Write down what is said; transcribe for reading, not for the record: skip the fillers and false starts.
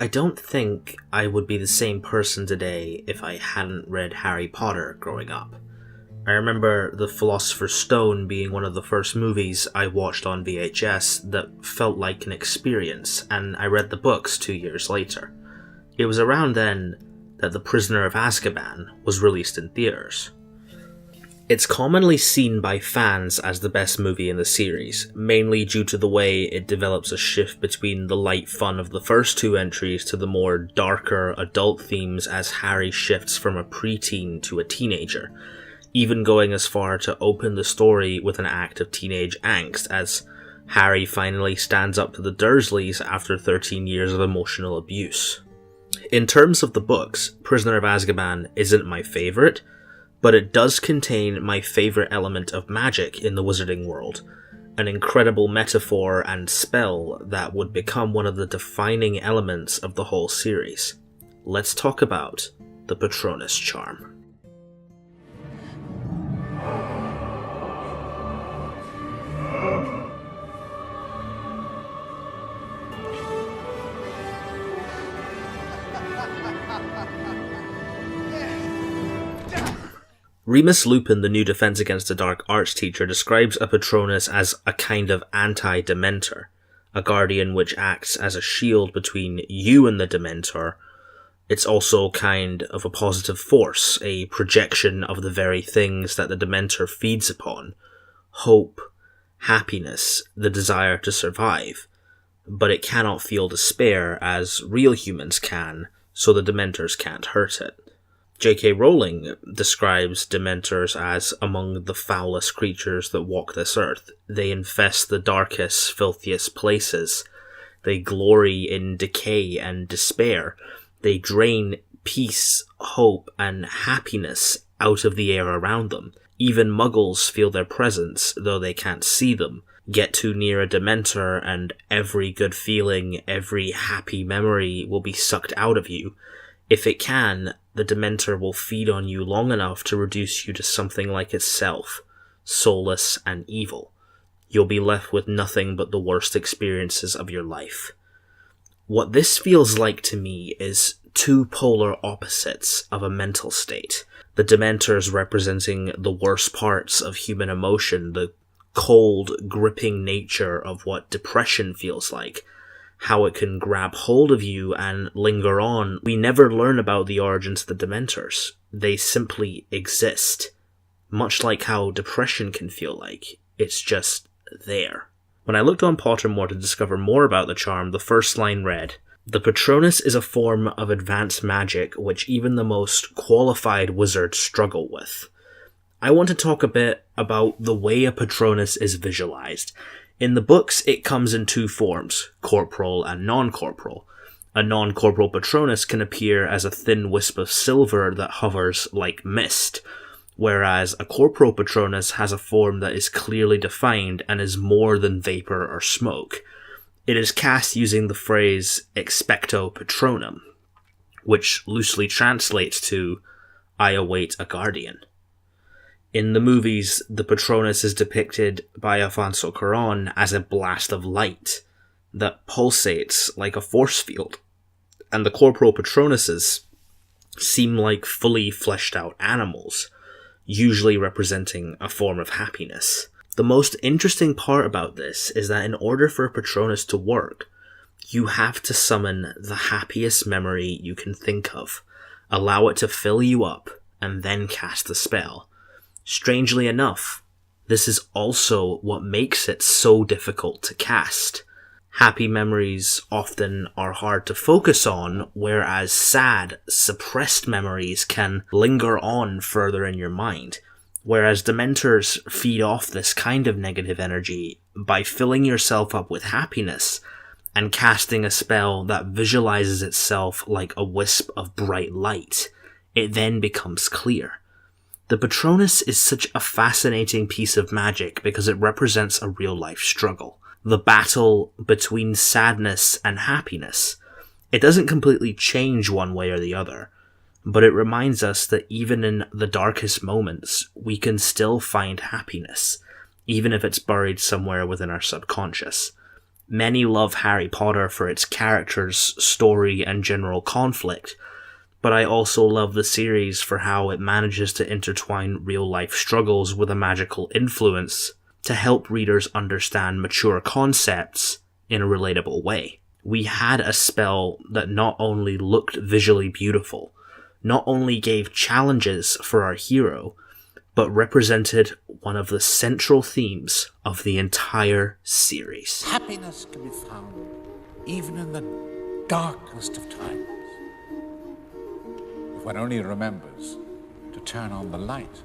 I don't think I would be the same person today if I hadn't read Harry Potter growing up. I remember The Philosopher's Stone being one of the first movies I watched on VHS that felt like an experience, and I read the books 2 years later. It was around then that The Prisoner of Azkaban was released in theaters. It's commonly seen by fans as the best movie in the series, mainly due to the way it develops a shift between the light fun of the first two entries to the more darker adult themes as Harry shifts from a preteen to a teenager, even going as far to open the story with an act of teenage angst as Harry finally stands up to the Dursleys after 13 years of emotional abuse. In terms of the books, Prisoner of Azkaban isn't my favourite, but it does contain my favourite element of magic in the wizarding world, an incredible metaphor and spell that would become one of the defining elements of the whole series. Let's talk about the Patronus Charm. Remus Lupin, the new Defense Against the Dark arts teacher, describes a Patronus as a kind of anti-Dementor, a guardian which acts as a shield between you and the Dementor. It's also kind of a positive force, a projection of the very things that the Dementor feeds upon: hope, happiness, the desire to survive. But it cannot feel despair as real humans can, so the Dementors can't hurt it. J.K. Rowling describes Dementors as among the foulest creatures that walk this earth. They infest the darkest, filthiest places. They glory in decay and despair. They drain peace, hope, and happiness out of the air around them. Even Muggles feel their presence, though they can't see them. Get too near a Dementor and every good feeling, every happy memory will be sucked out of you. If it can, the Dementor will feed on you long enough to reduce you to something like itself, soulless and evil. You'll be left with nothing but the worst experiences of your life. What this feels like to me is two polar opposites of a mental state. The Dementors representing the worst parts of human emotion, the cold, gripping nature of what depression feels like, how it can grab hold of you and linger on. We never learn about the origins of the Dementors. They simply exist. Much like how depression can feel like. It's just there. When I looked on Pottermore to discover more about the charm, the first line read, "The Patronus is a form of advanced magic which even the most qualified wizards struggle with." I want to talk a bit about the way a Patronus is visualized. In the books, it comes in two forms, corporal and non-corporal. A non-corporal Patronus can appear as a thin wisp of silver that hovers like mist, whereas a corporal Patronus has a form that is clearly defined and is more than vapor or smoke. It is cast using the phrase expecto patronum, which loosely translates to "I await a guardian." In the movies, the Patronus is depicted by Alfonso Cuarón as a blast of light that pulsates like a force field, and the corporal Patronuses seem like fully fleshed out animals, usually representing a form of happiness. The most interesting part about this is that in order for a Patronus to work, you have to summon the happiest memory you can think of, allow it to fill you up, and then cast the spell. Strangely enough, this is also what makes it so difficult to cast. Happy memories often are hard to focus on, whereas sad, suppressed memories can linger on further in your mind. Whereas Dementors feed off this kind of negative energy by filling yourself up with happiness and casting a spell that visualizes itself like a wisp of bright light. It then becomes clear. The Patronus is such a fascinating piece of magic because it represents a real-life struggle. The battle between sadness and happiness. It doesn't completely change one way or the other, but it reminds us that even in the darkest moments, we can still find happiness, even if it's buried somewhere within our subconscious. Many love Harry Potter for its characters, story, and general conflict, but I also love the series for how it manages to intertwine real-life struggles with a magical influence to help readers understand mature concepts in a relatable way. We had a spell that not only looked visually beautiful, not only gave challenges for our hero, but represented one of the central themes of the entire series. Happiness can be found even in the darkest of times, if one only remembers to turn on the light.